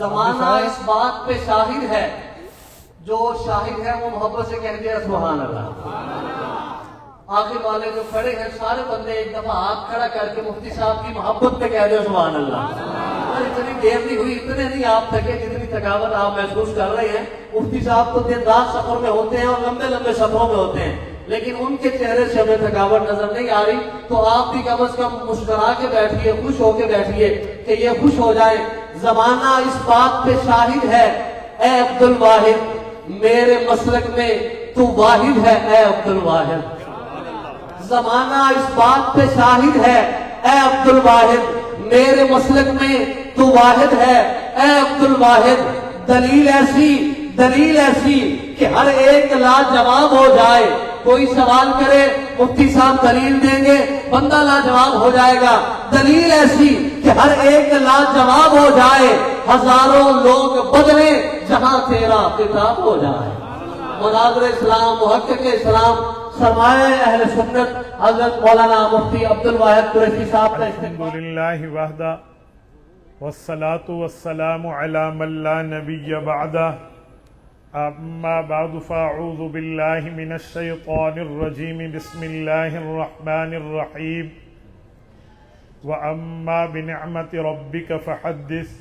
زمانہ اس بات پہ شاہد ہے، جو شاہد ہے وہ محبت سے کہہ دیا سبحان اللہ۔ آخر والے جو کھڑے ہیں سارے بندے ایک دفعہ ہاتھ کھڑا کر کے مفتی صاحب کی محبت پہ کہہ دیا سبحان اللہ۔ اور اتنی دیر نہیں ہوئی، اتنے نہیں آپ تھکے جتنی تھکاوٹ آپ محسوس کر رہے ہیں۔ مفتی صاحب تو دن رات سفر میں ہوتے ہیں اور لمبے لمبے سفروں میں ہوتے ہیں، لیکن ان کے چہرے سے ہمیں تھکاوٹ نظر نہیں آ رہی۔ تو آپ بھی کم از کم مسکرا کے بیٹھیے، خوش ہو کے بیٹھیے کہ یہ خوش ہو جائے۔ زمانہ اس بات پہ شاہد ہے، اے عبد الواحد میرے مسلک میں تو واحد ہے، اے عبد الواحد۔ زمانہ اس بات پہ شاہد ہے، اے عبد الواحد میرے مسلک میں تو واحد ہے، اے عبد الواحد۔ دلیل ایسی کہ ہر ایک لاجواب ہو جائے۔ کوئی سوال کرے مفتی صاحب دلیل دیں گے، بندہ لاجواب ہو جائے گا۔ دلیل ایسی کہ ہر ایک لاجواب ہو جائے، ہزاروں لوگ بدلے جہاں تیرا خطاب ہو جائے۔ مناظر اسلام، محقق اسلام، سرمایہ اہل سنت حضرت مولانا مفتی عبد الواحد قریشی صاحب کا الحمدللہ وحدہ والصلاة والسلام علی من لا نبی بعدہ، اما بعد فاعوذ باللہ من الشیطان الرجیم، بسم اللہ الرحمن الرحیم، واما بنعمت ربک فحدث۔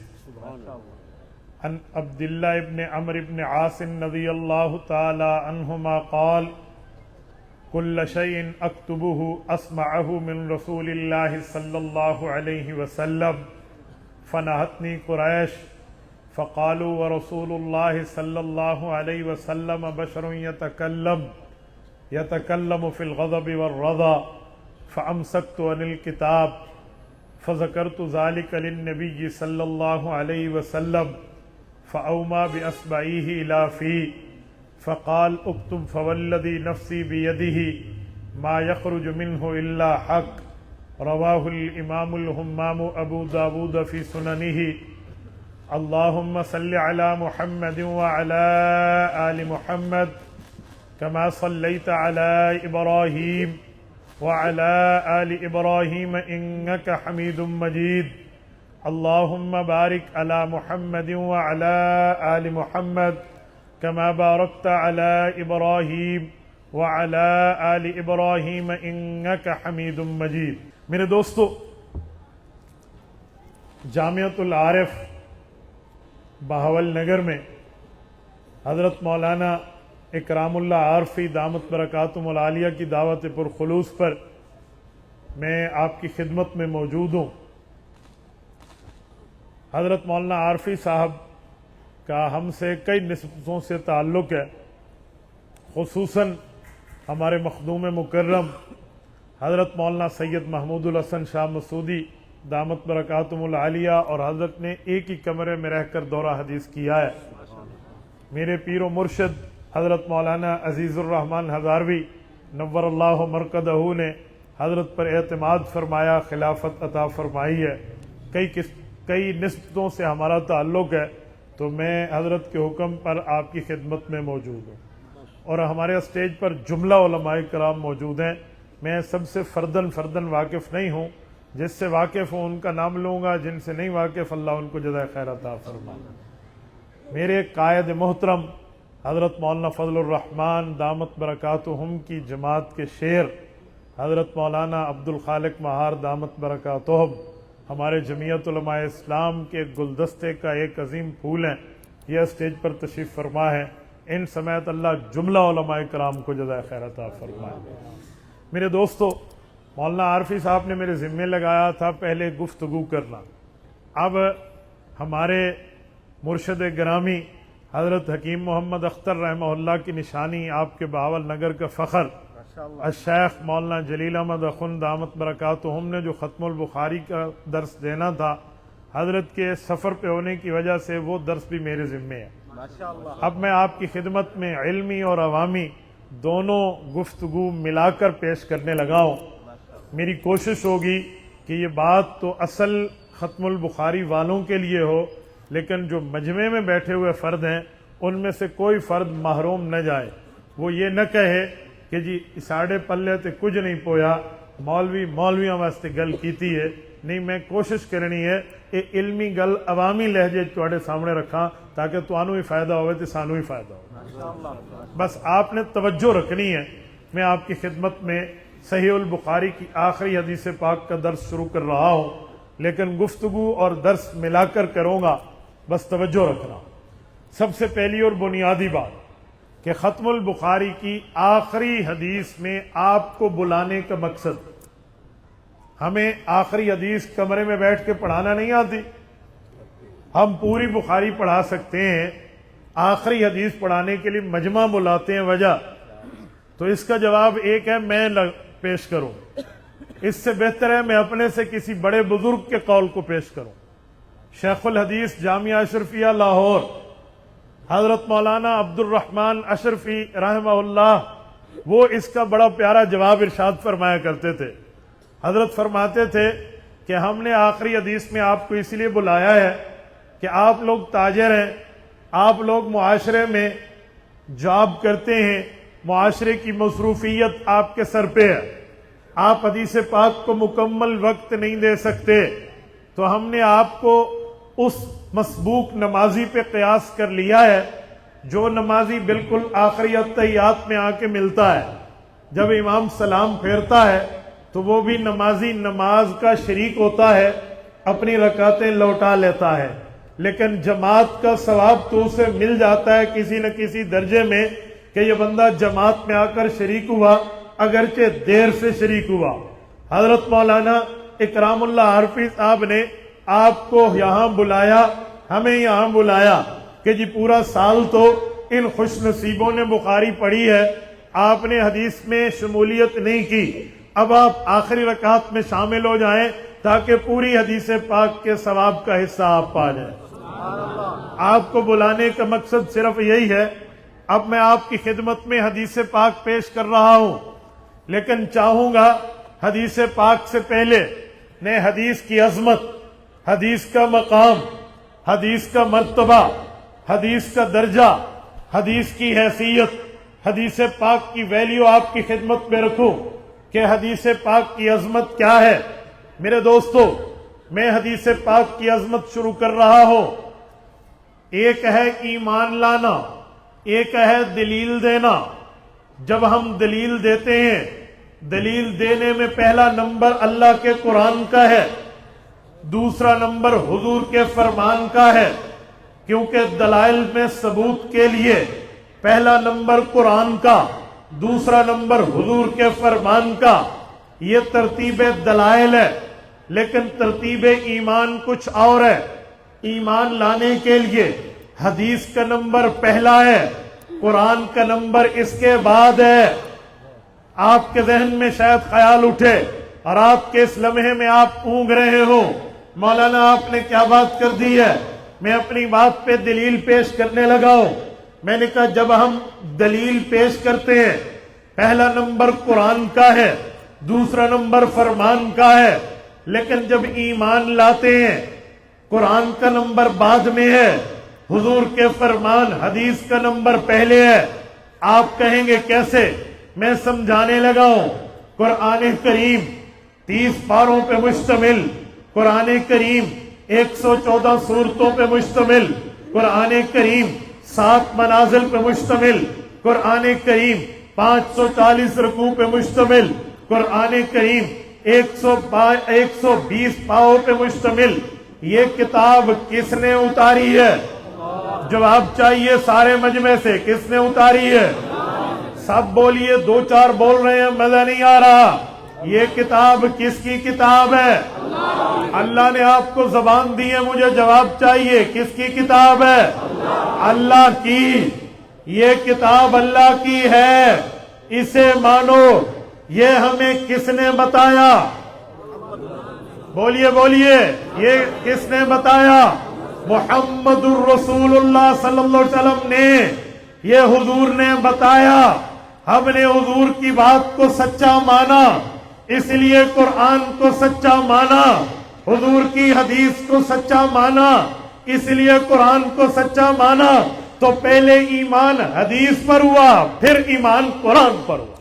عن عبداللہ ابن عمرو بن عاص رضی اللہ تعالی عنہما قال كل شيء أكتبه أسمعه من رسول الله صلى الله عليه وسلم، فنهتني قريش فقالوا ورسول الله صلى الله عليه وسلم بشر يتكلم في الغضب والرضا، فأمسكت عن الكتاب فذكرت ذلك للنبي صلى الله عليه وسلم، فأومى بأصبعيه إلى فيه فقال اكتب فوالذي نفسي بيده ما يخرج منه إلا حق۔ رواه الإمام الهمام أبو داود في سننه۔ اللهم صل على محمد وعلى آل محمد كما صليت على إبراهيم وعلى آل إبراهيم إنك حميد مجيد۔ اللهم بارك على محمد وعلى آل محمد كما باركت على إبراهيم وعلى آل إبراهيم إنك حميد مجيد۔ میرے دوستو، جامعۃ العارف بہاول نگر میں حضرت مولانا اکرام اللہ عارفی دامت برکاتہم العالیہ کی دعوت پرخلوص پر میں آپ کی خدمت میں موجود ہوں۔ حضرت مولانا عارفی صاحب کا ہم سے کئی نسبتوں سے تعلق ہے، خصوصاً ہمارے مخدوم مکرم حضرت مولانا سید محمود الحسن شاہ مسعودی دامت برکاتہم العالیہ اور حضرت نے ایک ہی کمرے میں رہ کر دورہ حدیث کیا ہے۔ میرے پیر و مرشد حضرت مولانا عزیز الرحمن ہزاروی نور اللہ مرقدہ نے حضرت پر اعتماد فرمایا، خلافت عطا فرمائی ہے۔ کئی نسبتوں سے ہمارا تعلق ہے، تو میں حضرت کے حکم پر آپ کی خدمت میں موجود ہوں، اور ہمارے اسٹیج پر جملہ علماء کرام موجود ہیں۔ میں سب سے فردن واقف نہیں ہوں، جس سے واقف ہوں ان کا نام لوں گا، جن سے نہیں واقف اللہ ان کو جزائے خیر عطا فرمائے۔ میرے قائد محترم حضرت مولانا فضل الرحمن دامت برکاتہم کی جماعت کے شیر حضرت مولانا عبد الخالق مہار دامت برکاتہم ہمارے جمعیت علماء اسلام کے گلدستے کا ایک عظیم پھول ہیں، یہ اسٹیج پر تشریف فرما ہے۔ ان سمیت اللہ جملہ علماء کرام کو جزائے خیر عطا فرمائے۔ میرے دوستو، مولانا عارفی صاحب نے میرے ذمے لگایا تھا پہلے گفتگو کرنا۔ اب ہمارے مرشد گرامی حضرت حکیم محمد اختر رحمہ اللہ کی نشانی، آپ کے بہاول نگر کا فخر الشیخ مولانا جلیل احمد اخن دامت برکاتہم نے جو ختم البخاری کا درس دینا تھا، حضرت کے سفر پہ ہونے کی وجہ سے وہ درس بھی میرے ذمے ہے۔ اب میں آپ کی خدمت میں علمی اور عوامی دونوں گفتگو ملا کر پیش کرنے لگا ہوں۔ میری کوشش ہوگی کہ یہ بات تو اصل ختم البخاری والوں کے لیے ہو، لیکن جو مجمع میں بیٹھے ہوئے فرد ہیں ان میں سے کوئی فرد محروم نہ جائے، وہ یہ نہ کہے کہ جی ساڑھے پلے تے کچھ نہیں پویا، مولویاں واسطے گل کیتی ہے۔ نہیں میں کوشش کرنی ہے یہ علمی گل عوامی لہجے تواڈے سامنے رکھاں تاکہ تانوں ہی فائدہ ہوئے تے سانوں ہی فائدہ ہو. بس آپ نے توجہ رکھنی ہے. میں آپ کی خدمت میں صحیح البخاری کی آخری حدیث پاک کا درس شروع کر رہا ہوں، لیکن گفتگو اور درس ملا کر کروں گا، بس توجہ رکھنا. سب سے پہلی اور بنیادی بات کہ ختم البخاری کی آخری حدیث میں آپ کو بلانے کا مقصد، ہمیں آخری حدیث کمرے میں بیٹھ کے پڑھانا نہیں آتی. ہم پوری بخاری پڑھا سکتے ہیں، آخری حدیث پڑھانے کے لیے مجمع بلاتے ہیں. وجہ تو اس کا جواب ایک ہے میں پیش کروں، اس سے بہتر ہے میں اپنے سے کسی بڑے بزرگ کے قول کو پیش کروں. شیخ الحدیث جامعہ اشرفیہ لاہور حضرت مولانا عبد الرحمن اشرفی رحمہ اللہ، وہ اس کا بڑا پیارا جواب ارشاد فرمایا کرتے تھے. حضرت فرماتے تھے کہ ہم نے آخری حدیث میں آپ کو اس لیے بلایا ہے کہ آپ لوگ تاجر ہیں، آپ لوگ معاشرے میں جاب کرتے ہیں، معاشرے کی مصروفیت آپ کے سر پہ ہے، آپ حدیث پاک کو مکمل وقت نہیں دے سکتے، تو ہم نے آپ کو اس مسبوق نمازی پہ قیاس کر لیا ہے جو نمازی بالکل آخری اتحیات میں آ کے ملتا ہے. جب امام سلام پھیرتا ہے تو وہ بھی نمازی نماز کا شریک ہوتا ہے، اپنی رکعتیں لوٹا لیتا ہے، لیکن جماعت کا ثواب تو اسے مل جاتا ہے کسی نہ کسی درجے میں کہ یہ بندہ جماعت میں آ کر شریک ہوا، اگرچہ دیر سے شریک ہوا. حضرت مولانا اکرام اللہ عارفی صاحب نے آپ کو یہاں بلایا، ہمیں یہاں بلایا کہ جی پورا سال تو ان خوش نصیبوں نے بخاری پڑھی ہے، آپ نے حدیث میں شمولیت نہیں کی، اب آپ آخری رکعت میں شامل ہو جائیں تاکہ پوری حدیث پاک کے ثواب کا حصہ آپ پا جائیں. آپ کو بلانے کا مقصد صرف یہی ہے. اب میں آپ کی خدمت میں حدیث پاک پیش کر رہا ہوں، لیکن چاہوں گا حدیث پاک سے پہلے میں حدیث کی عظمت، حدیث کا مقام، حدیث کا مرتبہ، حدیث کا درجہ، حدیث کی حیثیت، حدیث پاک کی ویلیو آپ کی خدمت میں رکھوں کہ حدیث پاک کی عظمت کیا ہے. میرے دوستو، میں حدیث پاک کی عظمت شروع کر رہا ہوں. ایک ہے ایمان لانا، ایک ہے دلیل دینا. جب ہم دلیل دیتے ہیں، دلیل دینے میں پہلا نمبر اللہ کے قرآن کا ہے، دوسرا نمبر حضور کے فرمان کا ہے، کیونکہ دلائل میں ثبوت کے لیے پہلا نمبر قرآن کا، دوسرا نمبر حضور کے فرمان کا. یہ ترتیب دلائل ہے، لیکن ترتیب ایمان کچھ اور ہے. ایمان لانے کے لیے حدیث کا نمبر پہلا ہے، قرآن کا نمبر اس کے بعد ہے. آپ کے ذہن میں شاید خیال اٹھے اور آپ کے اس لمحے میں آپ اونگ رہے ہو، مولانا آپ نے کیا بات کر دی ہے. میں اپنی بات پہ دلیل پیش کرنے لگا ہوں. میں نے کہا جب ہم دلیل پیش کرتے ہیں، پہلا نمبر قرآن کا ہے، دوسرا نمبر فرمان کا ہے، لیکن جب ایمان لاتے ہیں، قرآن کا نمبر بعد میں ہے، حضور کے فرمان حدیث کا نمبر پہلے ہے. آپ کہیں گے کیسے؟ میں سمجھانے لگا ہوں. قرآن کریم 30 پاروں پہ مشتمل، قرآن کریم 114 سورتوں پہ مشتمل، قرآن کریم 7 منازل پہ مشتمل، قرآن کریم 540 رکوع پہ مشتمل، قرآن کریم 120 پاؤں پہ مشتمل. یہ کتاب کس نے اتاری ہے؟ جواب چاہیے سارے مجمع سے، کس نے اتاری ہے؟ سب بولیے، 2-4 بول رہے ہیں، مزہ نہیں آ رہا. یہ کتاب کس کی کتاب ہے؟ اللہ نے آپ کو زبان دی ہے، مجھے جواب چاہیے، کس کی کتاب ہے؟ اللہ کی. یہ کتاب اللہ کی ہے، اسے مانو. یہ ہمیں کس نے بتایا؟ بولیے بولیے، یہ کس نے بتایا؟ محمد الرسول اللہ صلی اللہ علیہ وسلم نے. یہ حضور نے بتایا. ہم نے حضور کی بات کو سچا مانا، اس لیے قرآن کو سچا مانا، حضور کی حدیث کو سچا مانا، اس لیے قرآن کو سچا مانا. تو پہلے ایمان حدیث پر ہوا، پھر ایمان قرآن پر ہوا.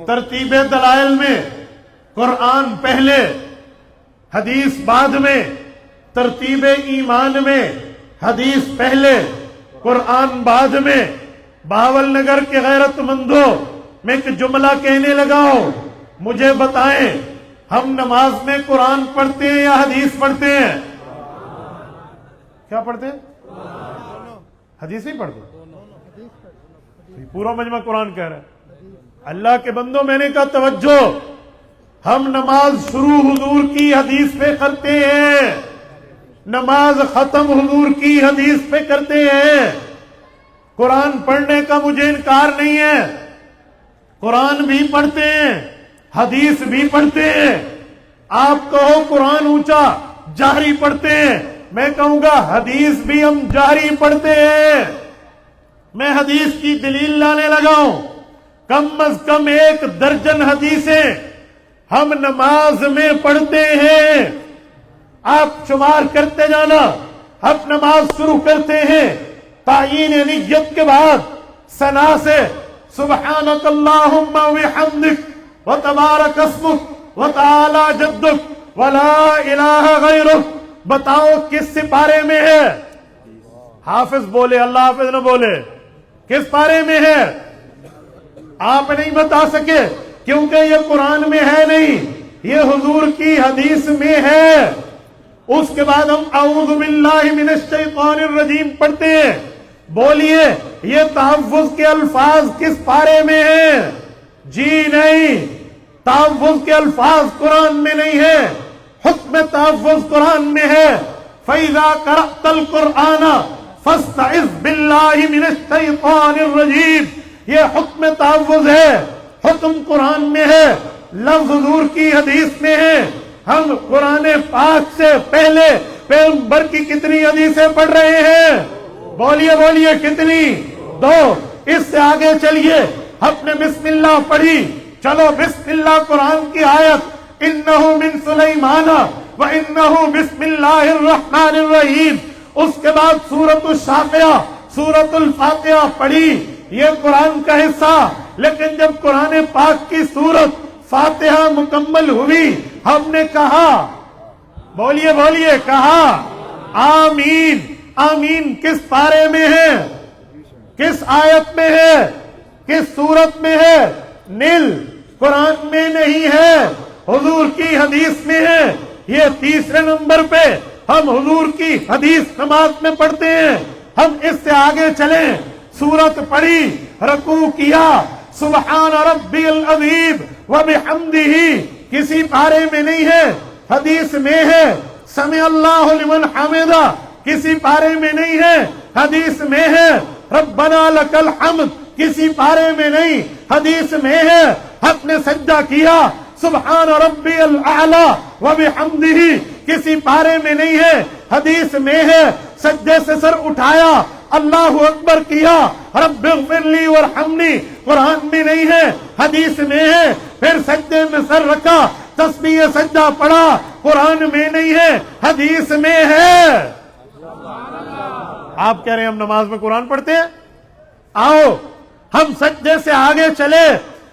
ترتیب دلائل میں قرآن پہلے، حدیث بعد میں، ترتیب ایمان میں حدیث پہلے، قرآن بعد میں۔ بہاول نگر کے غیرت مندوں، میں ایک جملہ کہنے لگا ہوں، مجھے بتائیں ہم نماز میں قرآن پڑھتے ہیں یا حدیث پڑھتے ہیں؟ کیا پڑھتے ہیں؟ حدیث نہیں پڑھتے؟ پورا مجمع قرآن کہہ رہا ہے۔ اللہ کے بندوں، میں نے کہا توجہ، ہم نماز شروع حضور کی حدیث پہ کرتے ہیں، نماز ختم حضور کی حدیث پہ کرتے ہیں۔ قرآن پڑھنے کا مجھے انکار نہیں ہے، قرآن بھی پڑھتے ہیں، حدیث بھی پڑھتے ہیں۔ آپ کہو قرآن اونچا جہری پڑھتے ہیں، میں کہوں گا حدیث بھی ہم جہری پڑھتے ہیں۔ میں حدیث کی دلیل لانے لگا ہوں، کم از کم 1 درجن حدیثیں ہم نماز میں پڑھتے ہیں۔ آپ شمار کرتے جانا، ہم نماز شروع کرتے ہیں، تعیین نیت کے بعد ثنا سے سبحانک اللہم وبحمدک وتبارک اسمک وتعالی جدک ولا الہ غیرک۔ بتاؤ کس سپارے میں ہے؟ حافظ بولے، اللہ حافظ نہ بولے، کس پارے میں ہے؟ آپ نہیں بتا سکے کیونکہ یہ قرآن میں ہے نہیں، یہ حضور کی حدیث میں ہے۔ اس کے بعد ہم اعوذ باللہ من الشیطان الرجیم پڑھتے ہیں۔ بولیے یہ تحفظ کے الفاظ کس پارے میں ہیں؟ جی نہیں، تحفظ کے الفاظ قرآن میں نہیں ہے، حکم تحفظ قرآن میں ہے۔ فَإِذَا قَرَأْتَ الْقُرْآنَ فَاسْتَعِذْ بِاللَّهِ مِنَ الشَّيْطَانِ الرَّجِيمِ، یہ حکم تحفظ ہے، حکم قرآن میں ہے، لفظ حضور کی حدیث میں ہے۔ ہم قرآن پاک سے پہلے پیغمبر کی کتنی حدیثیں پڑھ رہے ہیں؟ بولیے بولیے کتنی؟ 2۔ اس سے آگے چلیے، ہم نے بسم اللہ پڑھی، چلو بسم اللہ قرآن کی آیت، انہو من سلیمان وانہو بسم اللہ الرحمن الرحیم۔ اس کے بعد سورۃ الشافعہ، سورۃ الفاتحہ پڑھی، یہ قرآن کا حصہ۔ لیکن جب قرآن پاک کی سورت فاتحہ مکمل ہوئی، ہم نے کہا، بولیے بولیے، کہا آمین۔ آمین کس پارے میں ہے؟ کس آیت میں ہے؟ کس سورت میں ہے؟ نیل، قرآن میں نہیں ہے، حضور کی حدیث میں ہے۔ یہ 3 نمبر پہ ہم حضور کی حدیث نماز میں پڑھتے ہیں۔ ہم اس سے آگے چلیں، سورت پڑھی، رکوع کیا، سبحان ربی العظیم وبحمدہ کسی پارے میں نہیں ہے، حدیث میں ہے۔ سمع اللہ لمن حمدہ کسی پارے میں نہیں ہے، حدیث میں ہے۔ ربنا لک الحمد کسی پارے میں نہیں، حدیث میں ہے۔ حق نے سجدہ کیا، سبحان ربی الاعلی وبحمدہ کسی پارے میں نہیں ہے، حدیث میں ہے۔ سجدے سے سر اٹھایا، اللہ اکبر کیا، رب اغفر لی وارحمنی قرآن میں نہیں ہے، حدیث میں ہے۔ پھر سجدے میں سر رکھا، تسبیح سجدہ پڑھا، قرآن میں نہیں ہے، حدیث میں ہے۔ آپ کہہ رہے ہیں ہم نماز میں قرآن پڑھتے ہیں؟ آؤ ہم سجدے سے آگے چلے،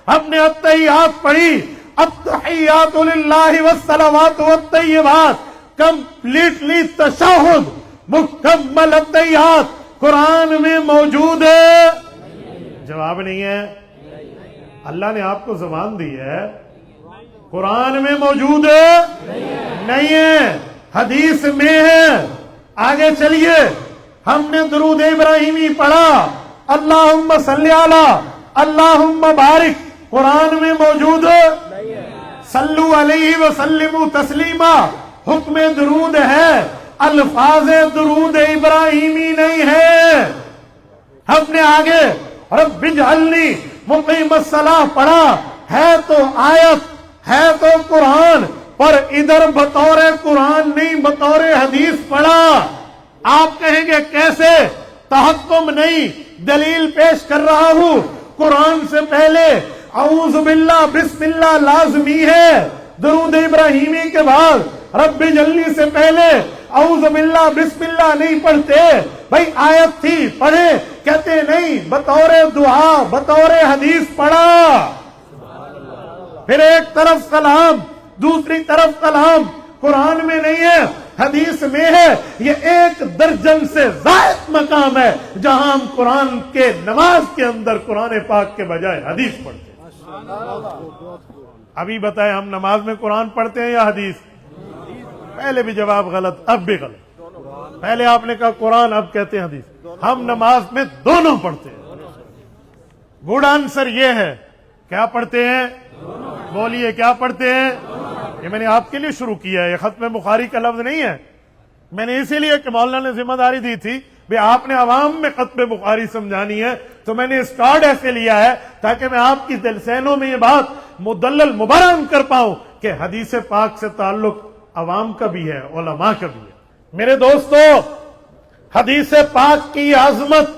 ہم نے التحیات پڑھی، التحیات للہ والصلوات والطیبات، کمپلیٹلی تشہد، مکمل التحیات قرآن میں موجود ہے؟ جواب نہیں ہے۔ اللہ نے آپ کو زبان دی ہے، قرآن میں موجود ہے؟ نہیں ہے، حدیث میں ہے۔ آگے چلیے، ہم نے درود ابراہیمی پڑھا، اللہم صلی علی، اللہم بارک، قرآن میں موجود ہے؟ صلو علیہ وسلموا تسلیما، حکم درود ہے، الفاظ درود ابراہیمی نہیں ہے۔ ہم نے آگے رب اجعلنی مقیم الصلاۃ پڑھا، ہے تو آیت، ہے تو قرآن، پر ادھر بطور قرآن نہیں بطور حدیث پڑھا۔ آپ کہیں گے کیسے؟ تحکم نہیں، دلیل پیش کر رہا ہوں۔ قرآن سے پہلے اعوذ باللہ بسم اللہ لازمی ہے، درود ابراہیمی کے بعد رب جلنی سے پہلے اعوذ باللہ بسم اللہ نہیں پڑھتے۔ بھائی آیت تھی پڑھے، کہتے نہیں، بطور دعا بطور حدیث پڑھا۔ پھر ایک طرف کلام، دوسری طرف کلام، قرآن میں نہیں ہے، حدیث میں ہے۔ یہ 1 درجن سے زائد مقام ہے جہاں ہم قرآن کے نماز کے اندر قرآن پاک کے بجائے حدیث پڑھتے ہیں۔ ابھی بتائیں ہم نماز میں قرآن پڑھتے ہیں یا حدیث؟ پہلے بھی جواب غلط، اب بھی غلط۔ پہلے آپ نے کہا قرآن، اب کہتے ہیں حدیث۔ ہم نماز میں دونوں پڑھتے ہیں۔ گڈ آنسر یہ ہے، کیا پڑھتے ہیں؟ بولیے کیا پڑھتے ہیں؟ یہ میں نے آپ کے لیے شروع کیا ہے، یہ ختم بخاری کا لفظ نہیں ہے۔ میں نے اسی لیے کہ مولانا نے ذمہ داری دی تھی بھی آپ نے عوام میں ختم بخاری سمجھانی ہے، تو میں نے اسٹارٹ ایسے لیا ہے تاکہ میں آپ کی دل سینوں میں یہ بات مدلل مبرہن کر پاؤں کہ حدیث پاک سے تعلق عوام کا بھی ہے، علماء کا بھی ہے۔ میرے دوستو، حدیث پاک کی عظمت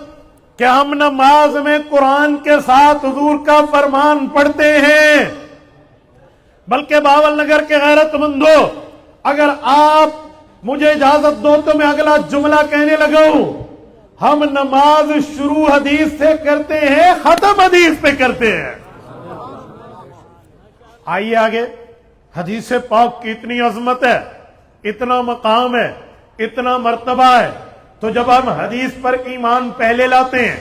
کہ ہم نماز میں قرآن کے ساتھ حضور کا فرمان پڑھتے ہیں، بلکہ باول نگر کے غیرت مندو، اگر آپ مجھے اجازت دو تو میں اگلا جملہ کہنے لگا ہوں۔ ہم نماز شروع حدیث سے کرتے ہیں، ختم حدیث پہ کرتے ہیں۔ آئیے آگے، حدیث پاک کی اتنی عظمت ہے، اتنا مقام ہے، اتنا مرتبہ ہے، تو جب ہم حدیث پر ایمان پہلے لاتے ہیں،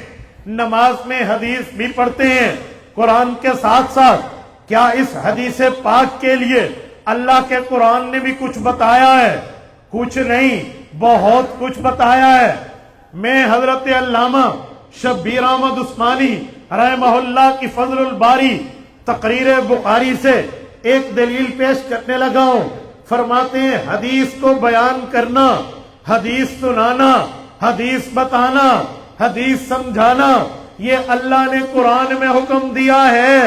نماز میں حدیث بھی پڑھتے ہیں قرآن کے ساتھ ساتھ، کیا اس حدیث پاک کے لیے اللہ کے قرآن نے بھی کچھ بتایا ہے؟ کچھ نہیں، بہت کچھ بتایا ہے۔ میں حضرت علامہ شبیر احمد عثمانی رحمہ اللہ کی فضل الباری تقریر بخاری سے ایک دلیل پیش کرنے لگا ہوں۔ فرماتے ہیں حدیث کو بیان کرنا، حدیث سنانا، حدیث بتانا، حدیث سمجھانا، یہ اللہ نے قرآن میں حکم دیا ہے۔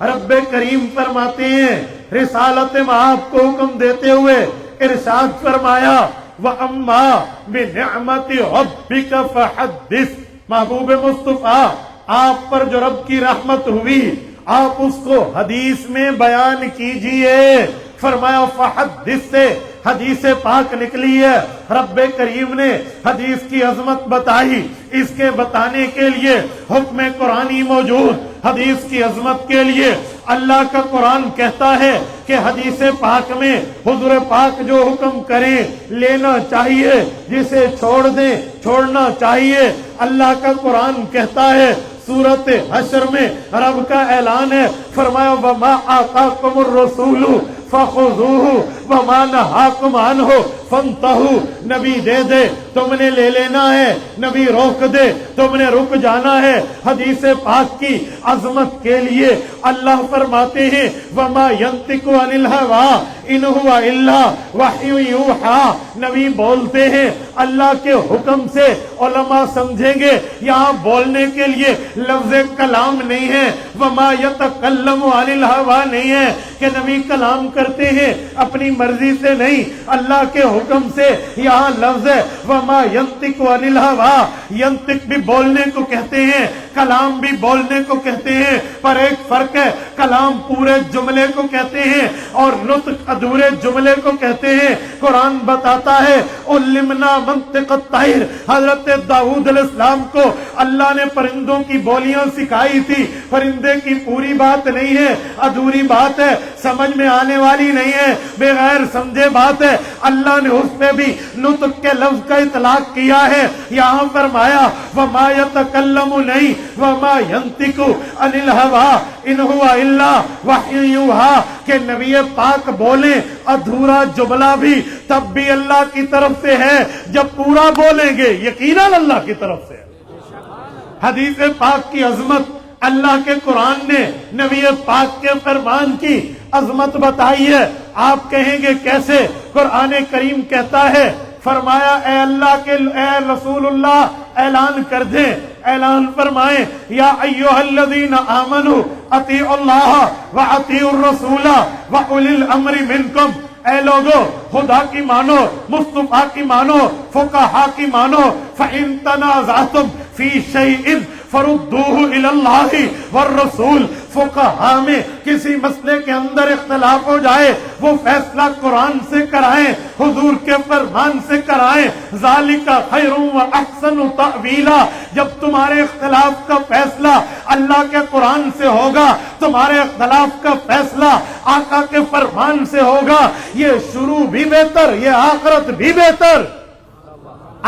رب کریم فرماتے ہیں رسالت مآب کو حکم دیتے ہوئے ارشاد فرمایا وَأَمَّا بِنِعْمَةِ رَبِّكَ فَحَدِّثْ، محبوب مصطفیٰ آپ پر جو رب کی رحمت ہوئی آپ اس کو حدیث میں بیان کیجئے۔ فرمایا فحدث سے حدیث پاک نکلی ہے۔ رب کریم نے حدیث کی عظمت بتائی، اس کے بتانے کے لیے حکم قرآنی موجود۔ حدیث کی عظمت کے لیے اللہ کا قرآن کہتا ہے کہ حدیث پاک میں حضور پاک جو حکم کریں لینا چاہیے، جسے چھوڑ دیں چھوڑنا چاہیے۔ اللہ کا قرآن کہتا ہے سورۃ حشر میں رب کا اعلان ہے، فرمایا وَمَا آتَاكُمُ الرَّسُولُ فَخُذُوهُ وَمَا نَهَاكُمْ عَنْهُ فَانْتَهُوا، نبی دے دے تم نے لے لینا ہے، نبی روک دے تم نے رک جانا ہے۔ حدیث پاک کی عظمت کے لیے اللہ فرماتے ہیں وَمَا يَنْطِقُ عَنِ الْهَوَىٰ إِنْ هُوَ إِلَّا وَحْيٌ يُوحَىٰ، نبی بولتے ہیں اللہ کے حکم سے۔ علماء سمجھیں گے یہاں بولنے کے لیے لفظ کلام نہیں ہے، وَمَا يَتَكَلَّمُ عَنِ الْهَوَىٰ نہیں ہے کہ نبی کلام کرتے ہیں اپنی مرضی سے، نہیں، اللہ کے حکم سے۔ یہاں لفظ ہے وَمَا يَنْطِقُ عَنِ الْهَوَىٰ، ينطق بھی بولنے کو کہتے ہیں، کلام بھی بولنے کو کہتے ہیں، پر ایک فرق ہے، کلام پورے جملے کو کہتے ہیں اور نطق ادھورے جملے کو کہتے ہیں۔ قرآن بتاتا ہے علمنا منطق الطیر، حضرت داؤد علیہ السلام کو اللہ نے پرندوں کی بولیاں سکھائی تھی۔ پرندے کی پوری بات نہیں ہے، ادھوری بات ہے، سمجھ میں آنے والی نہیں ہے، بغیر سمجھے بات ہے، اللہ نے اس پہ بھی نطق کے لفظ کا اطلاق کیا ہے۔ یہاں فرمایا وَمَا يَتَكَلَّمُ نہیں، وَمَا يَنْطِقُ عَنِ الْهَوَىٰ إِنْ هُوَ إِلَّا وَحْيٌ يُوحَىٰ، کہ نبی پاک بولیں ادھورا جملہ بھی تب بھی اللہ کی طرف سے ہے، جب پورا بولیں گے یقیناً اللہ کی طرف سے ہے۔ حدیث پاک کی عظمت، اللہ کے قرآن نے نبی پاک کے فرمان کی عظمت بتائی ہے۔ آپ کہیں گے کیسے؟ قرآن کریم کہتا ہے، فرمایا اے اللہ کے اے رسول اللہ اعلان کر دیں، اعلان فرمائیں یا ایھا الذین آمنوا اطیعوا اللہ واطیعوا الرسول واولی الامر منکم، اے لوگو خدا کی مانو، مصطفیٰ کی مانو، فقہا کی مانو، فَإِن تَنَازَعْتُمْ فِي شَيْءٍ فردوہ الاللہ والرسول. فقہا میں کسی مسئلے کے اندر اختلاف ہو جائے وہ فیصلہ قرآن سے کرائیں, حضور کے فرمان سے کرائیں. ذالک خیر و احسن تأویلا. جب تمہارے اختلاف کا فیصلہ اللہ کے قرآن سے ہوگا, تمہارے اختلاف کا فیصلہ آقا کے فرمان سے ہوگا, یہ شروع بھی بہتر, یہ آخرت بھی بہتر.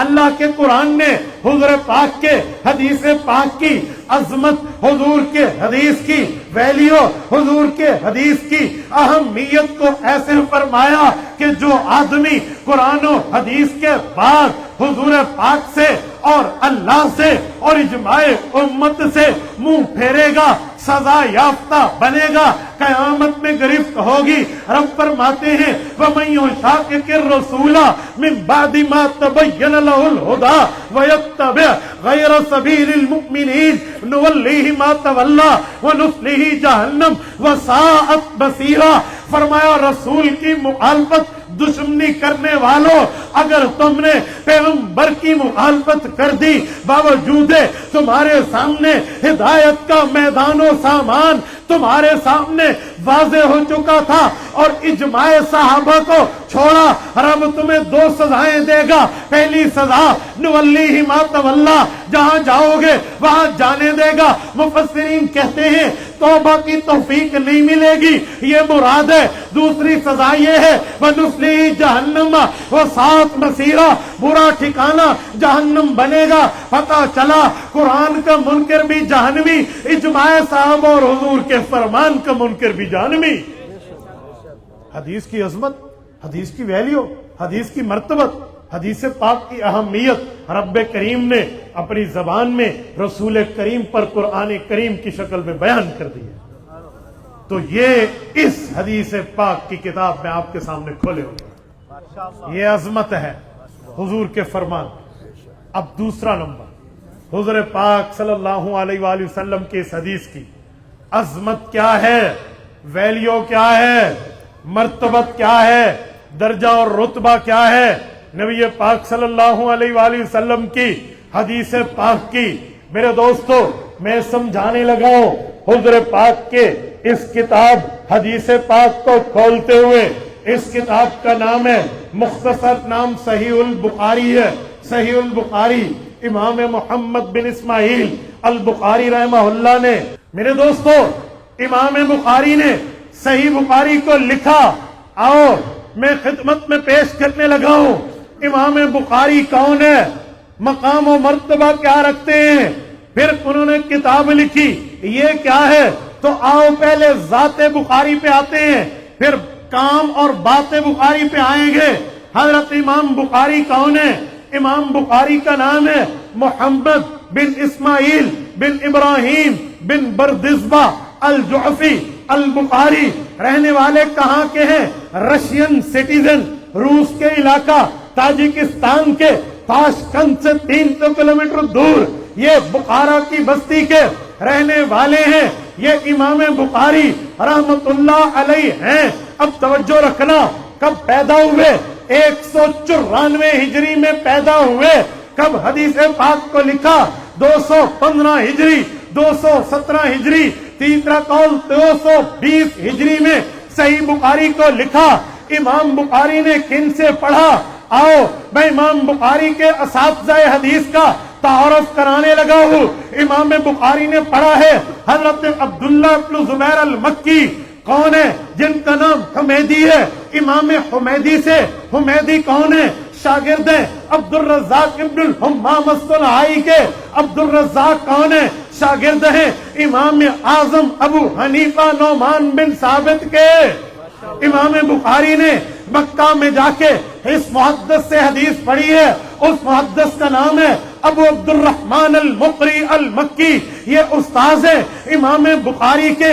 اللہ کے قرآن نے حضور پاک کے حدیث پاک کی عظمت, حضور کے حدیث کی ویلیو, حضور کے حدیث کی اہمیت کو ایسے فرمایا کہ جو آدمی قرآن و حدیث کے بعد حضور پاک سے اور اللہ سے اور اجماع امت سے منہ پھیرے گا سزا یافتہ بنے گا, قیامت میں گرفت ہوگی. رب فرماتے ہیں وَمَن يُشَاقِقِ الرَّسُولَ مِن بَعْدِ مَا تَبَيَّنَ لَهُ الْهُدَىٰ وَيَتَّبِعْ غَيْرَ سَبِيلِ الْمُؤْمِنِينَ نُوَلِّهِ مَا تَوَلَّىٰ وَنُصْلِهِ جَهَنَّمَ وَسَاءَتْ مَصِيرًا. فرمایا رسول کی مخالفت دشمنی کرنے والوں, اگر تم نے پیغمبر کی مخالفت کر دی باوجود تمہارے سامنے ہدایت کا میدان و سامان تمہارے سامنے واضح ہو چکا تھا اور اجماع صحابہ کو چھوڑا, رب تمہیں دو سزائیں دے گا. پہلی سزا نولیہ ما تولا, جہاں جاؤ گے وہاں جانے دے گا. مفسرین کہتے ہیں توبہ کی توفیق نہیں ملے گی, یہ مراد ہے. دوسری سزا یہ ہے وَنُصْلِهِ جَهَنَّمَ وَسَاءَتْ مَصِيرًا, برا ٹھکانہ جہنم بنے گا. پتہ چلا قرآن کا منکر بھی جہنمی, اجماع صحابہ اور حضور کے فرمان کا منکر بھی جہنمی. حدیث کی عظمت, حدیث کی ویلیو, حدیث کی مرتبت, حدیث پاک کی اہمیت رب کریم نے اپنی زبان میں رسول کریم پر قرآن کریم کی شکل میں بیان کر دی ہے. تو یہ اس حدیث پاک کی کتاب میں آپ کے سامنے کھولے ہوئے, یہ عظمت ہے حضور کے فرمان. اب دوسرا نمبر, حضور پاک صلی اللہ علیہ وآلہ وسلم کی اس حدیث کی عظمت کیا ہے, ویلیو کیا ہے, مرتبت کیا ہے, درجہ اور رتبہ کیا ہے. نبی پاک صلی اللہ علیہ وآلہ وسلم کی حدیث پاک کی میرے دوستو میں سمجھانے لگا ہوں. حضور پاک کے اس کتاب حدیث پاک کو کھولتے ہوئے, اس کتاب کا نام ہے, مختصر نام صحیح البخاری ہے. صحیح البخاری امام محمد بن اسماعیل البخاری رحمہ اللہ نے, میرے دوستو امام بخاری نے صحیح بخاری کو لکھا. آؤ میں خدمت میں پیش کرنے لگا ہوں امام بخاری کون ہے, مقام و مرتبہ کیا رکھتے ہیں, پھر انہوں نے کتاب لکھی یہ کیا ہے. تو آؤ پہلے ذات بخاری پہ آتے ہیں, پھر کام اور بات بخاری پہ آئیں گے. حضرت امام بخاری کون ہے؟ امام بخاری کا نام ہے محمد بن اسماعیل بن ابراہیم بن بردزبہ الجعفی البخاری. رہنے والے کہاں کے ہیں؟ رشین سٹیزن, روس کے علاقہ تاجکستان کے تاشکند سے 300 کلومیٹر دور یہ بخارا کی بستی کے رہنے والے ہیں. یہ امام بخاری رحمت اللہ علیہ ہیں. اب توجہ رکھنا, کب پیدا ہوئے؟ 194 ہجری میں پیدا ہوئے. کب حدیث پاک کو لکھا؟ 215 ہجری, 217 ہجری, تیسرا قول 220 ہجری میں صحیح بخاری کو لکھا. امام بخاری نے کن سے پڑھا؟ آؤ میں امام بخاری کے اساتذہ حدیث کا تعارف کرانے لگا ہوں. امام بخاری نے پڑھا ہے حضرت عبداللہ بن زبیر المکی. کون ہے؟ جن کا نام حمیدی ہے. امام حمیدی سے, حمیدی کون ہے؟ شاگرد ہیں عبد الرزاق ابن الحمام الصنعائی کے. عبد الرزاق کون ہے؟ شاگرد ہیں امام اعظم ابو حنیفہ نعمان بن ثابت کے. امام بخاری نے مکہ میں جا کے اس محدث سے حدیث پڑھی ہے. اس محدث کا نام ہے ابو عبد الرحمن المقری المکی. یہ استاذ ہے امام بخاری کے,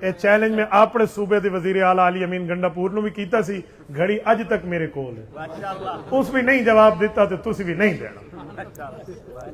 ਇਹ ਚੈਲੰਜ ਮੈਂ ਆਪਣੇ ਸੂਬੇ ਦੇ ਵਜ਼ੀਰ ਆਲਾ ਅਲੀ ਅਮੀਨ ਗੰਡਾਪੁਰ ਨੂੰ ਵੀ ਕੀਤਾ ਸੀ, ਘੜੀ ਅੱਜ ਤੱਕ ਮੇਰੇ ਕੋਲ ਹੈ। ਉਸ ਵੀ ਨਹੀਂ ਜਵਾਬ ਦਿੱਤਾ ਤੇ ਤੁਸੀਂ ਵੀ ਨਹੀਂ ਦੇਣਾ।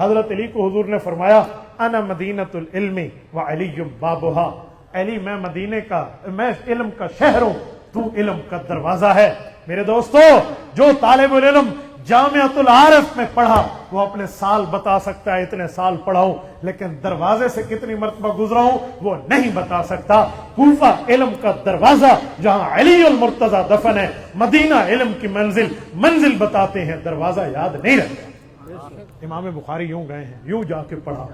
حضرت علی کو حضور نے فرمایا انا مدینۃ العلم و علی بابھا، علی میں مدینے کا، میں علم کا شہر ہوں، تو علم کا دروازہ ہے۔ میرے دوستو، جو طالب العلم جامعۃ العارف میں پڑھا وہ اپنے سال بتا سکتا ہے، اتنے سال پڑھا ہوں، لیکن دروازے سے کتنی مرتبہ گزرا ہوں وہ نہیں بتا سکتا۔ کوفہ علم کا دروازہ جہاں علی المرتضی دفن ہے، مدینہ علم کی منزل بتاتے ہیں، دروازہ یاد نہیں رہتا۔ امام بخاری یوں گئے ہیں، یوں جا کے پڑھا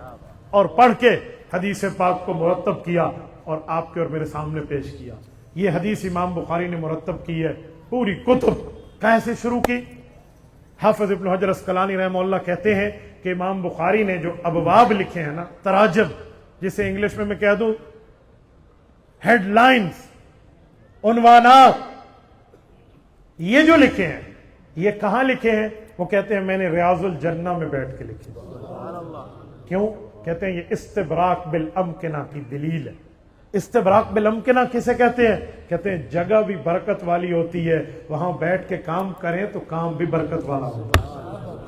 اور پڑھ کے حدیث پاک کو مرتب کیا اور آپ کے اور میرے سامنے پیش کیا۔ یہ حدیث امام بخاری نے مرتب کی ہے، پوری کتب کیسے شروع کی؟ حافظ ابن حجر اسقلانی رحمہ اللہ کہتے ہیں کہ امام بخاری نے جو ابواب لکھے ہیں نا، تراجم، جسے انگلش میں کہہ دوں ہیڈ لائنز، عنوانات، یہ جو لکھے ہیں یہ کہاں لکھے ہیں؟ وہ کہتے ہیں میں نے ریاض الجنہ میں بیٹھ کے لکھے۔ کیوں؟ کہتے ہیں یہ استبراق بالامکنہ کی دلیل ہے۔ استبراق بالامکنہ کسے کہتے ہیں؟ کہتے ہیں جگہ بھی برکت والی ہوتی ہے، وہاں بیٹھ کے کام کریں تو کام بھی برکت والا ہوتا ہے۔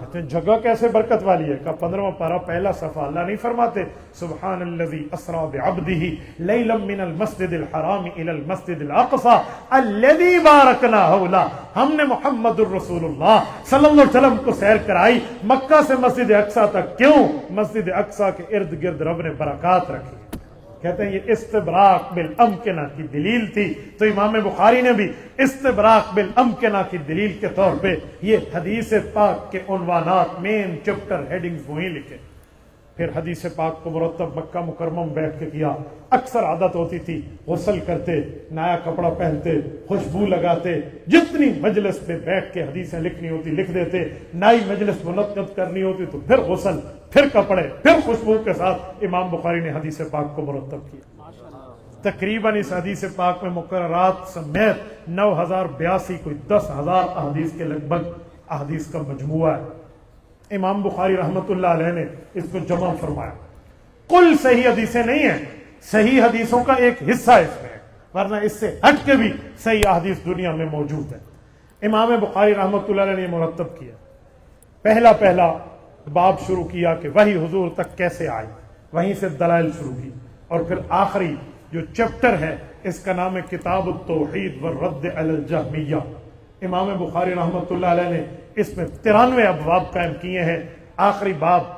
کہتے ہیں جگہ کیسے برکت والی ہے؟ کہ 15واں پارہ پہلا صفحہ اللہ نہیں فرماتے سبحان الذی اسری بعبدہ لیلا من المسجد الحرام الی المسجد الاقصی الذی بارکنا حولہ، ہم نے محمد الرسول اللہ صلی اللہ علیہ وسلم کو سیر کرائی مکہ سے مسجد اقصی تک۔ کیوں؟ مسجد اقصی کے ارد گرد رب نے برکات رکھی۔ کہتے ہیں یہ استبراق بالامکنہ کی دلیل تھی، تو امام بخاری نے بھی استبراق بالامکنہ کی دلیل کے طور پہ یہ حدیث پاک کے عنوانات، مین چپٹر، ہیڈنگز وہیں لکھے۔ پھر حدیث پاک کو مرتب مکہ مکرمہ میں بیٹھ کے کیا۔ اکثر عادت ہوتی تھی غسل کرتے، نیا کپڑا پہنتے، خوشبو لگاتے، جتنی مجلس پہ بیٹھ کے حدیثیں لکھنی ہوتی لکھ دیتے، نئی مجلس منعقد کرنی ہوتی تو پھر غسل، پھر کپڑے، پھر خوشبو کے ساتھ امام بخاری نے حدیث پاک کو مرتب کیا۔ تقریباً اس حدیث پاک میں مقررات سمیت 9082 کوئی 10,000 احادیث کے لگ بھگ احادیث کا مجموعہ ہے۔ امام بخاری رحمت اللہ علیہ نے اس کو جمع فرمایا۔ کل صحیح حدیثیں نہیں ہیں، صحیح حدیثوں کا ایک حصہ اس میں ہے، ورنہ اس سے ہٹ کے بھی صحیح احادیث دنیا میں موجود ہے۔ امام بخاری رحمت اللہ علیہ نے مرتب کیا۔ پہلا باب شروع کیا کہ وحی حضور تک کیسے آئی، وہیں سے دلائل شروع کی، اور پھر آخری جو چیپٹر ہے اس کا نام ہے کتاب التوحید والرد علی الجہمیہ۔ امام بخاری رحمت اللہ علیہ نے اس میں 93 ابواب قائم کیے ہیں۔ آخری باب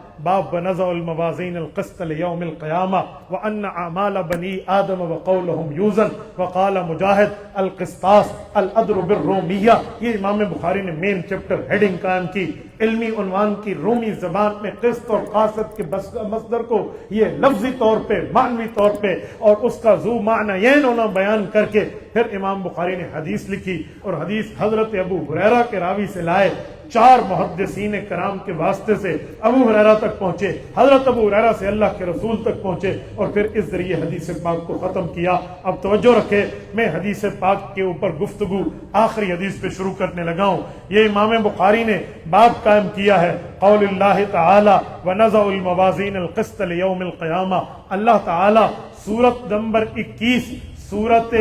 ونضع الموازین القسط لیوم القیامہ وان اعمال بنی آدم وقولهم یوزن وقال مجاہد القسطاس العدل بالرومیہ۔ یہ امام بخاری نے مین چیپٹر ہیڈنگ قائم کی، علمی عنوان کی، رومی زبان میں قسط اور قاصد کے مصدر کو یہ لفظی طور پہ، معنوی طور پہ اور اس کا ذو معنیین ہونا بیان کر کے پھر امام بخاری نے حدیث لکھی، اور حدیث حضرت ابو ہریرہ کے راوی سے لائے، 4 محدثین کرام کے واسطے سے ابو ہریرہ تک پہنچے، حضرت ابو ہریرہ سے اللہ کے رسول تک پہنچے، اور پھر اس ذریعے حدیث پاک کو ختم کیا۔ اب توجہ رکھے، میں حدیث پاک کے اوپر گفتگو آخری حدیث پہ شروع کرنے لگا ہوں۔ یہ امام بخاری نے باب قائم کیا ہے قول اللہ تعالی ونضع الموازین القسط لیوم القیامہ۔ اللہ تعالی سورت نمبر 21 سورت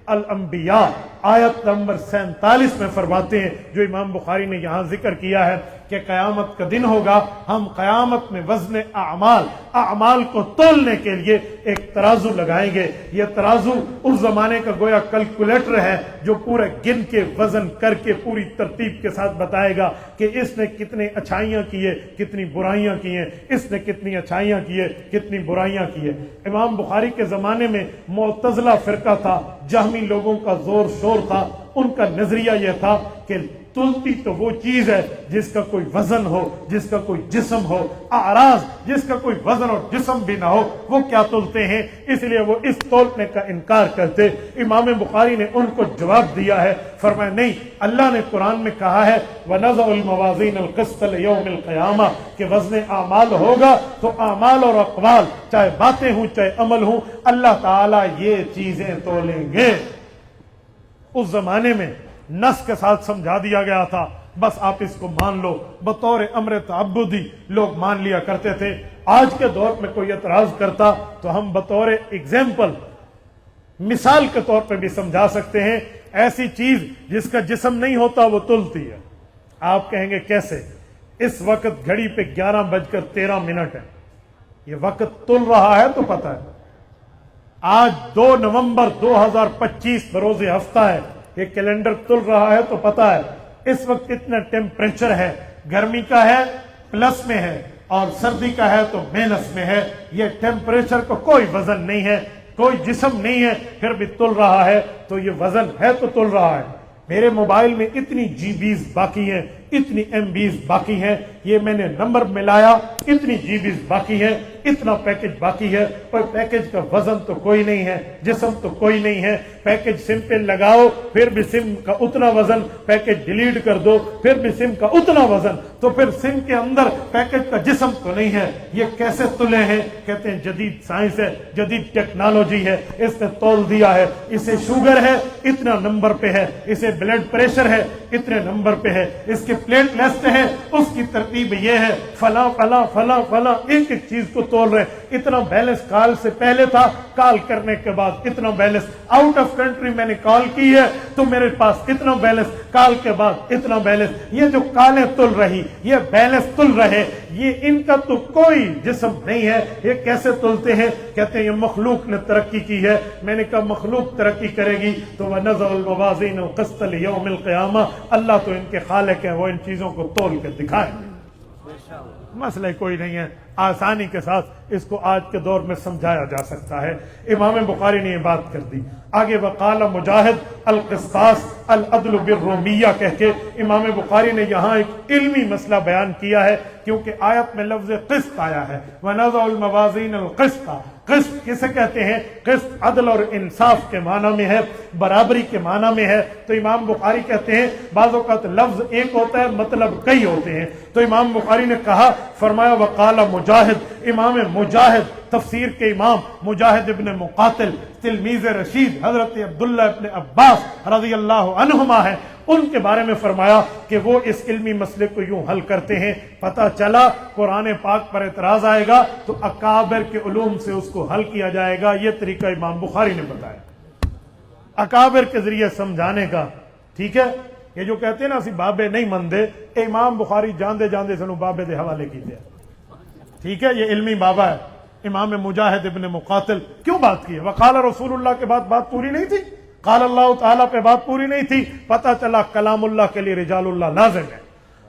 الانبیاء آیت نمبر 47 میں فرماتے ہیں، جو امام بخاری نے یہاں ذکر کیا ہے کہ قیامت کا دن ہوگا، ہم قیامت میں وزن اعمال کو تولنے کے لیے ایک ترازو لگائیں گے۔ یہ ترازو اس زمانے کا گویا کیلکولیٹر ہے جو پورا گن کے وزن کر کے پوری ترتیب کے ساتھ بتائے گا کہ اس نے کتنی اچھائیاں کی ہے، کتنی برائیاں کی ہیں، اس نے کتنی اچھائیاں کی ہے، کتنی برائیاں کی ہے۔ امام بخاری کے زمانے میں معتزلہ فرقہ تھا، جہمی لوگوں کا زور شور تھا، ان کا نظریہ یہ تھا کہ تلتی تو وہ چیز ہے جس کا کوئی وزن ہو، جس کا کوئی جسم ہو، اعراض جس کا کوئی وزن اور جسم بھی نہ ہو وہ کیا تلتے ہیں، اس لیے وہ اس تولنے کا انکار کرتے۔ امام بخاری نے ان کو جواب دیا ہے، فرمایا نہیں، اللہ نے قرآن میں کہا ہے وَنَضَعُ الْمَوَازِينَ الْقِسْطَ لِيَوْمِ الْقِيَامَةِ کہ وزن اعمال ہوگا تو اعمال اور اقوال، چاہے باتیں ہوں چاہے عمل ہوں، اللہ تعالیٰ یہ چیزیں تولیں گے۔ اس زمانے میں نص کے ساتھ سمجھا دیا گیا تھا، بس آپ اس کو مان لو، بطور امر تعبدی لوگ مان لیا کرتے تھے۔ آج کے دور میں کوئی اعتراض کرتا تو ہم بطور ایگزامپل، مثال کے طور پہ بھی سمجھا سکتے ہیں، ایسی چیز جس کا جسم نہیں ہوتا وہ تلتی ہے۔ آپ کہیں گے کیسے؟ اس وقت گھڑی پہ 11:13 ہے. یہ وقت تل رہا ہے تو پتہ ہے. آج 2 نومبر 2025 بروز ہفتہ ہے. یہ کیلنڈر تل رہا ہے تو پتہ ہے اس وقت اتنا ٹیمپریچر ہے. گرمی کا ہے پلس میں ہے اور سردی کا ہے تو مائنس میں ہے. یہ ٹیمپریچر کو کوئی وزن نہیں ہے, کوئی جسم نہیں ہے, پھر بھی تل رہا ہے. تو یہ وزن ہے تو تل رہا ہے. میرے موبائل میں اتنی GB باقی ہیں, اتنی MB باقی ہیں. یہ میں نے نمبر ملایا, اتنی GB باقی ہے, اتنا پیکج باقی ہے. پر پیکج کا وزن تو کوئی نہیں ہے, جسم تو کوئی نہیں ہے. پیکج سم پہ لگاؤ پھر بھی سم کا اتنا وزن, پیکج ڈیلیٹ کر دو پھر بھی سم کا اتنا وزن. تو پھر سم کے اندر پیکج کا جسم تو نہیں ہے. یہ کیسے تلے ہیں؟ کہتے ہیں جدید سائنس ہے, جدید ٹیکنالوجی ہے, اس نے تول دیا ہے. اسے شوگر ہے اتنا نمبر پہ ہے, اسے بلڈ پریشر ہے اتنے نمبر پہ ہے, اس کے پلیٹ لیسٹ ہے, اس کی ترتیب یہ ہے, فلاں فلاں فلاں فلاں, ایک ایک چیز کو تول رہے. اتنا بیلنس کال سے پہلے تھا, کال کرنے کے بعد اتنا بیلنس. آؤٹ آف کنٹری میں نے کال کی ہے تو میرے پاس اتنا بیلنس, کال کے بعد اتنا بیلنس. یہ جو کالیں تل رہی, یہ بیلنس تل رہے, یہ ان کا تو کوئی جسم نہیں ہے. یہ کیسے تلتے ہیں؟ کہتے ہیں یہ مخلوق نے ترقی کی ہے. میں نے کہا مخلوق ترقی کرے گی تو وَنَزَعُ الْمَوَازِينَ الْقِسْطَ لِيَوْمِ الْقِيَامَةِ, اللہ تو ان کے خالق ہیں, وہ ان چیزوں کو تول کے دکھائیں. مسئلہ کوئی نہیں ہے, آسانی کے ساتھ اس کو آج کے دور میں سمجھایا جا سکتا ہے. امام بخاری نے یہ بات کر دی. آگے وقال مجاہد القسطاس العدل بالرومیہ کہہ کے امام بخاری نے یہاں ایک علمی مسئلہ بیان کیا ہے, کیونکہ آیت میں لفظ قسط آیا ہے, وَنَضَعُ الْمَوَازِينَ الْقِسْطَ. قسط کسے کہتے ہیں؟ قسط عدل اور انصاف کے معنی میں ہے, برابری کے معنی میں ہے. تو امام بخاری کہتے ہیں بعض اوقات لفظ ایک ہوتا ہے مطلب کئی ہوتے ہیں. تو امام بخاری نے کہا, فرمایا وقال مجاہد, امام مجاہد تفسیر کے امام مجاہد ابن مقاتل تلمیذ رشید حضرت عبداللہ ابن عباس رضی اللہ عنہما ہے, ان کے بارے میں فرمایا کہ وہ اس علمی مسئلے کو یوں حل کرتے ہیں. پتہ چلا قرآن پاک پر اعتراض آئے گا تو اکابر کے علوم سے اس کو حل کیا جائے گا. یہ طریقہ امام بخاری نے بتایا اکابر کے ذریعے سمجھانے کا. ٹھیک ہے, یہ جو کہتے ہیں نا اسی بابے نہیں مندے, امام بخاری جاندے جاندے سنو بابے دے حوالے کیتے ہیں. ٹھیک ہے, یہ علمی بابا ہے. امام مجاہد ابن مقاتل کیوں بات کی ہے؟ وقال رسول اللہ کے بعد بات پوری نہیں تھی, قال اللہ تعالیٰ پہ بات پوری نہیں تھی. پتہ چلا کلام اللہ کے لیے رجال اللہ لازم ہے.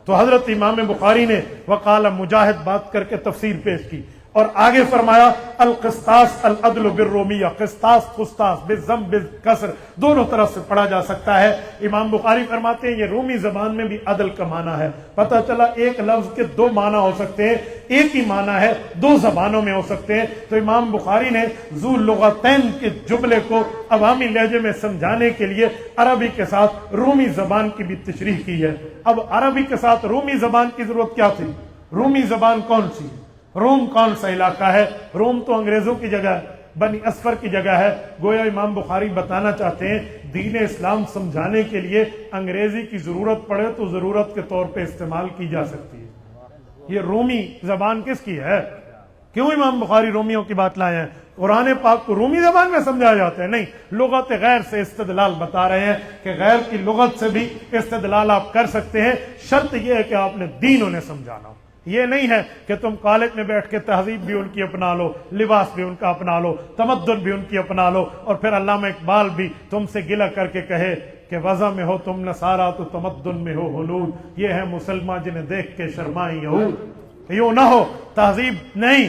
تو حضرت امام بخاری نے وقال مجاہد بات کر کے تفسیر پیش کی اور آگے فرمایا القسطاس العدل بالرومیہ. قسطاس قسطاس بالضم بالکسر دونوں طرف سے پڑھا جا سکتا ہے. امام بخاری فرماتے ہیں یہ رومی زبان میں بھی عدل کا معنی ہے. پتہ چلا ایک لفظ کے دو معنی ہو سکتے ہیں, ایک ہی معنی ہے دو زبانوں میں ہو سکتے ہیں. تو امام بخاری نے ذو لغتین کے جملے کو عوامی لہجے میں سمجھانے کے لیے عربی کے ساتھ رومی زبان کی بھی تشریح کی ہے. اب عربی کے ساتھ رومی زبان کی ضرورت کیا تھی؟ رومی زبان کون سی ہے؟ روم کون سا علاقہ ہے؟ روم تو انگریزوں کی جگہ ہے, بنی اصفر کی جگہ ہے. گویا امام بخاری بتانا چاہتے ہیں دین اسلام سمجھانے کے لیے انگریزی کی ضرورت پڑے تو ضرورت کے طور پہ استعمال کی جا سکتی ہے. یہ رومی زبان کس کی ہے؟ کیوں امام بخاری رومیوں کی بات لائے ہیں؟ قرآن پاک کو رومی زبان میں سمجھایا جاتا ہے؟ نہیں, لغت غیر سے استدلال بتا رہے ہیں کہ غیر کی لغت سے بھی استدلال آپ کر سکتے ہیں. شرط یہ ہے کہ آپ نے دین انہیں سمجھانا ہو. یہ نہیں ہے کہ تم کالج میں بیٹھ کے تہذیب بھی ان کی اپنا لو, لباس بھی ان کا اپنا لو, تمدن بھی ان کی اپنا لو, اور پھر علامہ اقبال بھی تم سے گلہ کر کے کہے کہ وضع میں ہو تم نصارا تو تمدن میں ہو ہنود, یہ ہے مسلمان جنہیں دیکھ کے شرمائیں یہود. یوں نہ ہو, تہذیب نہیں,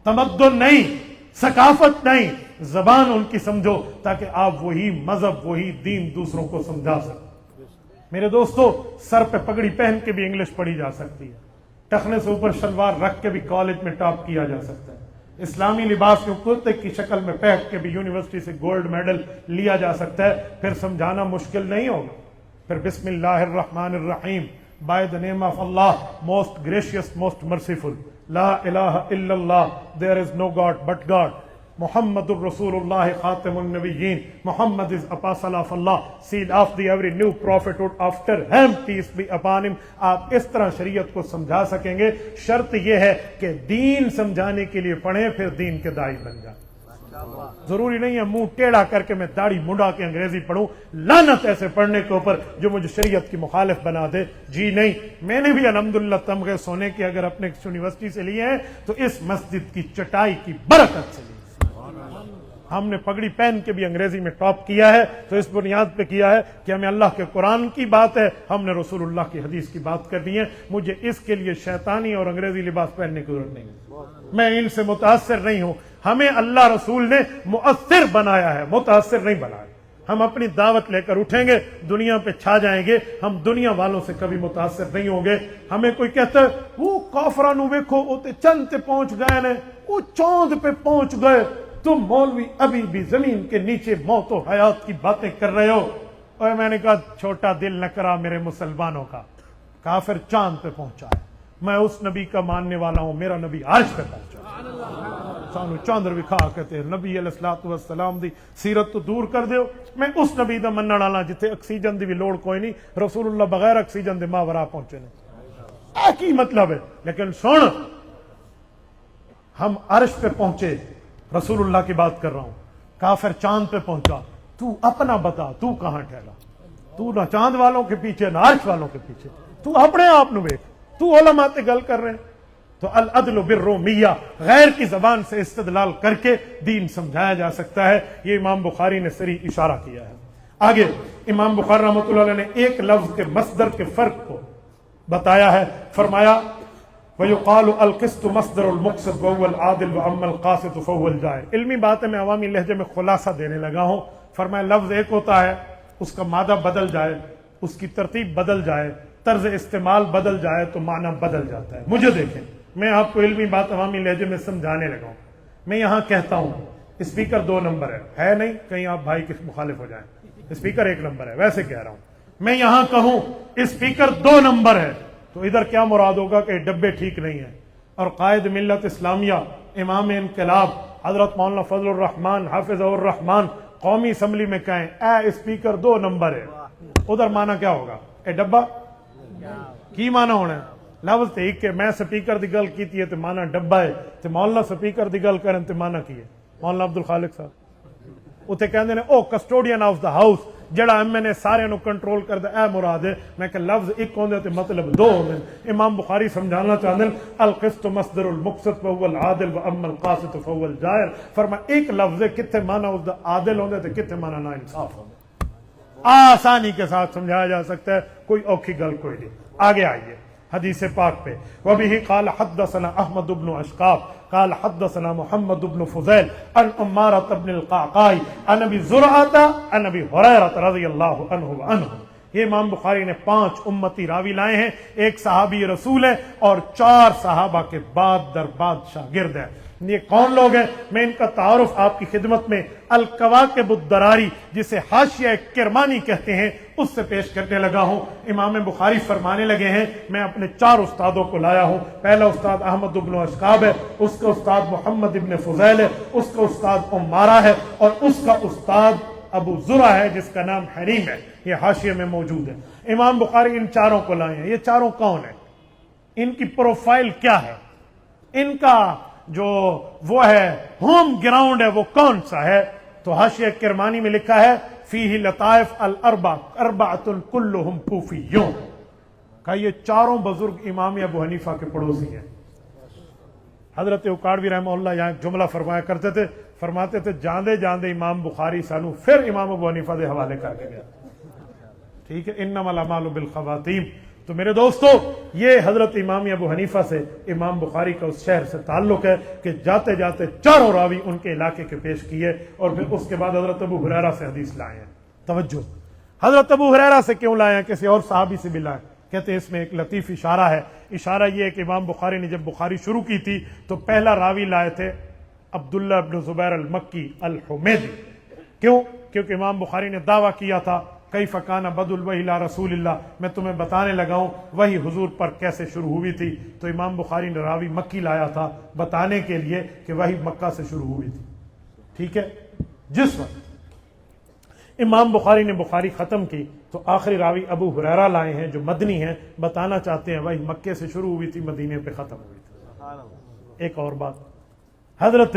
تمدن نہیں, ثقافت نہیں, زبان ان کی سمجھو تاکہ آپ وہی مذہب وہی دین دوسروں کو سمجھا سکیں. میرے دوستو, سر پہ پگڑی پہن کے بھی انگلش پڑھی جا سکتی ہے, ٹخنے سے اوپر شلوار رکھ کے بھی کالج میں ٹاپ کیا جا سکتا ہے, اسلامی لباس میں کرتے کی شکل میں پہن کے بھی یونیورسٹی سے گولڈ میڈل لیا جا سکتا ہے. پھر سمجھانا مشکل نہیں ہوگا. پھر بسم اللہ الرحمن الرحیم, by the name of Allah, most gracious, most merciful. La ilaha illallah, there is no God but God. Muhammadur Rasulullah Khatamun Nabiyyin. Muhammad is apostle of Allah, seed of the every new prophethood after him, peace be upon him. آپ اس طرح شریعت کو سمجھا سکیں گے. شرط یہ ہے کہ دین سمجھانے کے لیے پڑھیں, پھر دین کے داعی بن جائیں. ضروری نہیں ہے منہ ٹیڑھا کر کے میں داڑھی منڈا کے انگریزی پڑھوں، لعنت ایسے پڑھنے کے اوپر جو مجھے شریعت کی مخالف بنا دے. جی نہیں، میں نے بھی الحمدللہ تمغے سونے کے اگر اپنے یونیورسٹی سے لیے ہیں تو اس مسجد کی چٹائی کی برکت سے لیے. ہم نے پگڑی پہن کے بھی انگریزی میں ٹاپ کیا ہے تو اس بنیاد پہ کیا ہے کہ ہمیں اللہ کے قرآن کی بات ہے، ہم نے رسول اللہ کی حدیث کی بات کر دی ہے. مجھے اس کے لیے شیطانی اور انگریزی لباس پہننے کی ضرورت نہیں ہے، میں ان سے متاثر نہیں ہوں. ہمیں اللہ رسول نے مؤثر بنایا ہے، متاثر نہیں بنایا. ہم اپنی دعوت لے کر اٹھیں گے، دنیا پہ چھا جائیں گے، ہم دنیا والوں سے کبھی متاثر نہیں ہوں گے. ہمیں کوئی کہتا ہے وہ کافراں نو ویکھو او تے چند تے پہنچ گئے نے، وہ چاند پہ پہنچ گئے، تم مولوی ابھی بھی زمین کے نیچے موت و حیات کی باتیں کر رہے ہو. اور میں نے کہا چھوٹا دل نہ کرا میرے مسلمانوں کا، کافر چاند پہ پہنچا ہے، میں اس نبی کا ماننے والا ہوں، میرا نبی عرش پہ پہنچا. سانو چاندر وکھا کہتے ہیں نبی علیہ الصلوۃ والسلام دی سیرت تو دور کر دیو. میں اس نبی دا منن والا جتھے آکسیجن دی بھی لوڑ کوئی نہیں، رسول اللہ بغیر آکسیجن دے ماورا پہنچے نے. اے کی مطلب ہے؟ لیکن سن، ہم عرش پہ پہنچے، رسول اللہ کی بات کر رہا ہوں. کافر چاند پہ پہنچا، تو اپنا بتا تو کہاں ٹھہرا؟ تو نہ چاند والوں کے پیچھے نہ عرش والوں کے پیچھے، تو اپنے آپ نو دیکھ. تو علماء تے گل کر رہے ہیں تو العدل بالرومیہ، غیر کی زبان سے استدلال کر کے دین سمجھایا جا سکتا ہے. یہ امام بخاری نے صریح اشارہ کیا ہے. آگے امام بخاری رحمۃ اللہ علیہ نے ایک لفظ کے مصدر کے فرق کو بتایا ہے. فرمایا وَيُقَالُ الْقِسْطُ مَصْدَرُ الْمُقْسِطِ وَهُوَ الْعَادِلُ وَأَمَّا الْقَاسِطُ فَهُوَ الْجَائِرُ. علمی بات ہے، میں عوامی لہجے میں خلاصہ دینے لگا ہوں. فرمایا لفظ ایک ہوتا ہے، اس کا مادہ بدل جائے، اس کی ترتیب بدل جائے، طرز استعمال بدل جائے تو معنی بدل جاتا ہے. مجھے دیکھیں، میں آپ کو علمی بات عوامی لہجے میں سمجھانے لگا ہوں. میں یہاں کہتا ہوں اسپیکر 2 نمبر ہے نہیں، کہیں آپ بھائی کے مخالف ہو جائیں. اسپیکر 1 نمبر ہے، ویسے کہہ رہا ہوں. میں یہاں کہوں اسپیکر 2 نمبر ہے تو ادھر کیا مراد ہوگا کہ ڈبے ٹھیک نہیں ہیں. اور قائد ملت اسلامیہ امام انقلاب حضرت مولانا فضل الرحمان حافظ الرحمان قومی اسمبلی میں کہیں اے اسپیکر 2 نمبر ہے، ادھر معنی کیا ہوگا؟ اے ڈبا کی معنی ہونا ہے؟ لفظ تے ایک کہ میں سپیکر دی گل کیتی ہے تے معنی ڈبا ہے، تے مولانا سپیکر دی گل کرن تے معنی کی ہے؟ مولانا عبد الخالق صاحب اتنے کہندے نے او کسٹوڈین آف دا ہاؤس جڑا ایم این اے سارے نو کنٹرول کردا، اے مراد ہے. میں کہ لفظ ایک ہوندے تے مطلب 2 ہوندے. امام بخاری سمجھانا چاہندے القسط مصدر المقسط وهو العادل واما القاسط فهو الجائر. فرمایا ایک لفظ ہے، کتنے معنی اس دا عادل ہوندے تے کتنے معنی نا انصاف ہوندے. آسانی کے ساتھ سمجھایا جا سکتا ہے، کوئی اوکھی گل کوئی نہیں. آگے آئیے حدیث پاک پہ. وبه قال حدثنا احمد بن اشقاق قال حدثنا محمد بن فضيل عن عمارة بن القعقاع عن ابي زرعة عن ابي هريرة رضي الله عنه وعنه. یہ امام بخاری نے 5 امتی راوی لائے ہیں، ایک صحابی رسول ہے اور 4 صحابہ کے بعد در بعد شاگرد ہیں. یہ کون لوگ ہیں؟ میں ان کا تعارف آپ کی خدمت میں الکواکب الدراری جسے حاشیہ کرمانی کہتے ہیں اس سے پیش کرنے لگا ہوں. امام بخاری فرمانے لگے ہیں میں اپنے 4 استادوں کو لایا ہوں. پہلا استاد احمد بن اشقاب ہے، اس کا استاد محمد ابن فضیل ہے، اس کا استاد عمارہ ہے اور اس کا استاد ابو زرع ہے جس کا نام حریم ہے. یہ حاشیے میں موجود ہے. امام بخاری ان 4 کو لائے ہیں. یہ 4 کون ہیں؟ ان کی پروفائل کیا ہے؟ ان کا جو وہ ہے ہوم گراؤنڈ ہے وہ کون سا ہے؟ تو حاشیہ کرمانی میں لکھا ہے فیہ لطائف الاربع اربعۃ کلہم کوفیون. کہ یہ 4 بزرگ امام ابو حنیفہ کے پڑوسی ہیں. حضرت اکاڑوی رحمہ اللہ یہاں ایک جملہ فرمایا کرتے تھے، فرماتے تھے جاندے جاندے امام بخاری سانو پھر امام ابو حنیفہ دے حوالے کر کے گیا. ٹھیک ہے، انما الاعمال بالخواتیم. تو میرے دوستو یہ حضرت امام ابو حنیفہ سے امام بخاری کا اس شہر سے تعلق ہے کہ جاتے جاتے 4 راوی ان کے علاقے کے پیش کیے اور پھر اس کے بعد حضرت ابو ہریرہ سے حدیث لائے ہیں. توجہ، حضرت ابو ہریرہ سے کیوں لائے ہیں؟ کسی اور صحابی سے بھی لائے. کہتے ہیں اس میں ایک لطیف اشارہ ہے. اشارہ یہ ہے کہ امام بخاری نے جب بخاری شروع کی تھی تو پہلا راوی لائے تھے عبداللہ ابن زبیر المکی الحمیدی. کیوں؟ کیونکہ امام بخاری نے دعویٰ کیا تھا کیف کان بدء الوحی الی رسول اللہ، میں تمہیں بتانے لگا ہوں وحی حضور پر کیسے شروع ہوئی تھی. تو امام بخاری نے راوی مکی لایا تھا بتانے کے لیے کہ وحی مکہ سے شروع ہوئی تھی. ٹھیک ہے، جس وقت امام بخاری نے بخاری ختم کی تو آخری راوی ابو ہریرہ لائے ہیں جو مدنی ہیں، بتانا چاہتے ہیں وحی مکے سے شروع ہوئی تھی، مدینے پہ ختم ہوئی تھی. ایک اور بات، حضرت